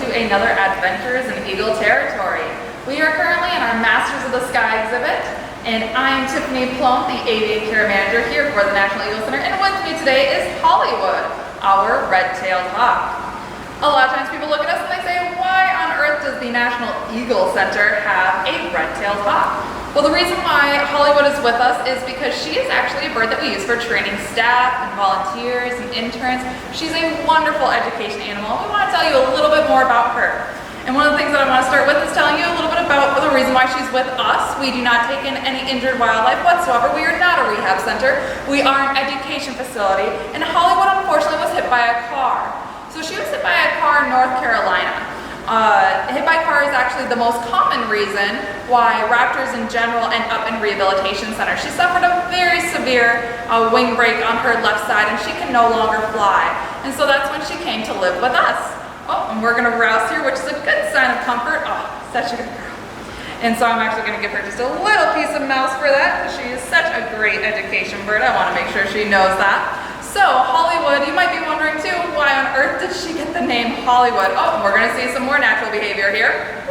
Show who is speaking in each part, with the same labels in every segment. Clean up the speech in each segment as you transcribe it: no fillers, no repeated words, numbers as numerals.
Speaker 1: to another Adventures in Eagle Territory. We are currently in our Masters of the Sky exhibit, and I'm Tiffany Ploehn, the Avian Care Manager here for the National Eagle Center, and with me today is Hollywood, our red-tailed hawk. A lot of times people look at us and they say, why on earth does the National Eagle Center have a red-tailed hawk? Well, the reason why Hollywood is with us is because she is actually a bird that we use for training staff and volunteers and interns. She's a wonderful education animal. We want to tell you a little bit more about her. And one of the things that I want to start with is telling you a little bit about the reason why she's with us. We do not take in any injured wildlife whatsoever. We are not a rehab center. We are an education facility. And Hollywood, unfortunately, was hit by a car. So she was hit by a car in North Carolina. Hit by car is actually the most common reason why raptors in general end up in rehabilitation centers. She suffered a very severe wing break on her left side and she can no longer fly. And so that's when she came to live with us. Oh, and we're gonna rouse here, which is a good sign of comfort. Oh, such a good girl. And so I'm actually gonna give her just a little piece of mouse for that. She is such a great education bird. I wanna make sure she knows that. So Hollywood, you might be wondering too, why on earth did she get the name Hollywood? Oh, we're gonna see some more natural behavior here.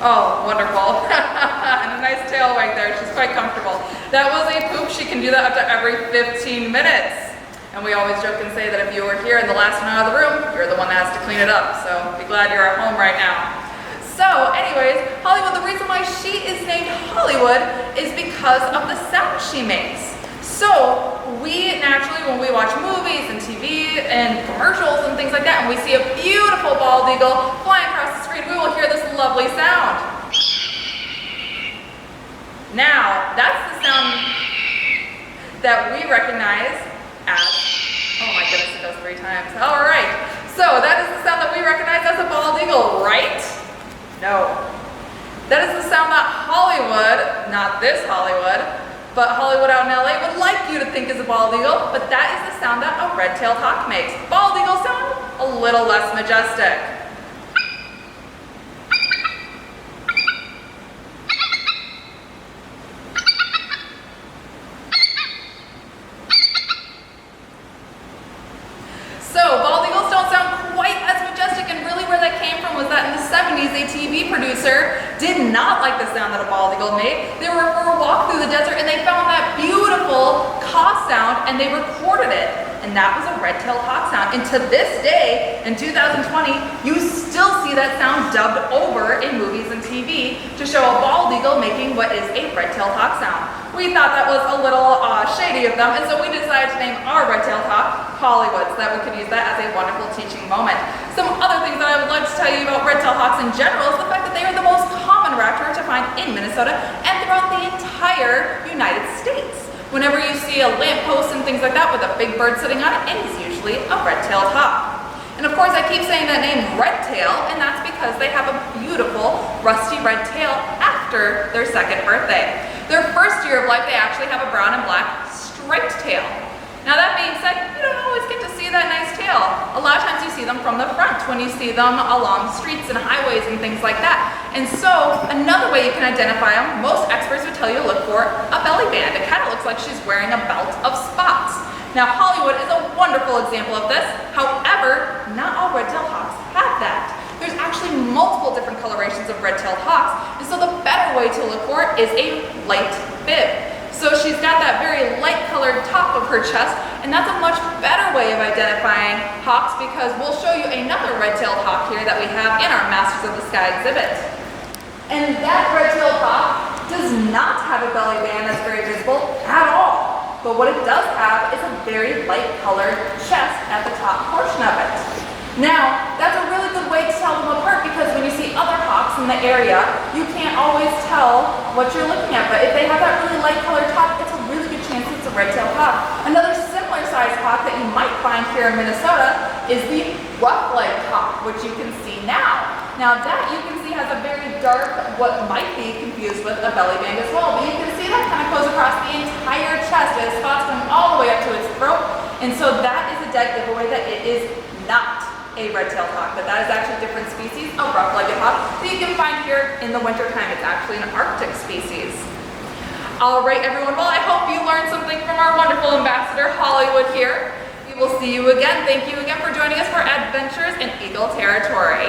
Speaker 1: Oh, wonderful. And a nice tail wag there, she's quite comfortable. That was a poop, she can do that up to every 15 minutes. And we always joke and say that if you were here and the last one out of the room, you're the one that has to clean it up. So be glad you're at home right now. So anyways, Hollywood, the reason why she is named Hollywood is because of the sound she makes. So we naturally, when we watch movies and TV and commercials and things like that, and we see a beautiful bald eagle flying across the screen, we will hear this lovely sound. Now, that's the sound that we recognize as, oh my goodness, it does 3 times. All right, so that is the sound that we recognize as a bald eagle, right? No. That is the sound that Hollywood, not this Hollywood, but Hollywood out in LA would like you to think is a bald eagle, but that is the sound that a red-tailed hawk makes. Bald eagles sound a little less majestic. So bald eagles don't sound quite as majestic, and really where that came from was that in the 70s, a TV producer did not like the sound that a bald eagle made. They were for a walk through the desert and they found that beautiful caw sound and they recorded it. And that was a red-tailed hawk sound. And to this day, in 2020, you still see that sound dubbed over in movies and TV to show a bald eagle making what is a red-tailed hawk sound. We thought that was a little shady of them, and so we decided to name our red-tailed hawk Hollywood so that we could use that as a wonderful teaching moment. Some other things that I would like to tell you about red-tailed hawks in general is the fact that they are the most common raptor to find in Minnesota and throughout the entire United States. Whenever you see a lamppost and things like that with a big bird sitting on it, it is usually a red-tailed hawk. And of course I keep saying that name red-tail, and that's because they have a beautiful rusty red tail after their 2nd birthday. Their 1st year of life, they actually have a brown and black striped tail. Now that being said, you don't always get to see that nice tail. A lot of times you see them from the front when you see them along streets and highways and things like that. And so another way you can identify them, most experts would tell you to look for a belly band. It kind of looks like she's wearing a belt of spots. Now Hollywood is a wonderful example of this. However, not all red-tailed hawks have that. There's actually multiple different colorations of red-tailed hawks, and so the better way to look for it is a light bib. So she's got that very light colored top of her chest, and that's a much better way of identifying hawks because we'll show you another red-tailed hawk here that we have in our Masters of the Sky exhibit. And that red-tailed hawk does not have a belly band that's very visible at all. But what it does have is a very light colored chest at the top portion of it. Now, that's a really good way to tell them apart because when you see other hawks in the area, you can't always tell what you're looking at. But if they have that really light colored top, it's a really good chance it's a red-tailed hawk. Another similar sized hawk that you might find here in Minnesota is the rough-legged hawk, which you can see now. Now that you can see has a very dark, what might be confused with a belly band as well, but you can see that kind of goes across the entire chest. It has spots going all the way up to its throat, and so that is a dead giveaway that it is not a red-tailed hawk, but that is actually a different species of rough-legged hawk that you can find here in the wintertime. It's actually an Arctic species. All right, everyone, well, I hope you learned something from our wonderful ambassador, Hollywood, here. You We'll see you again. Thank you again for joining us for Adventures in Eagle Territory.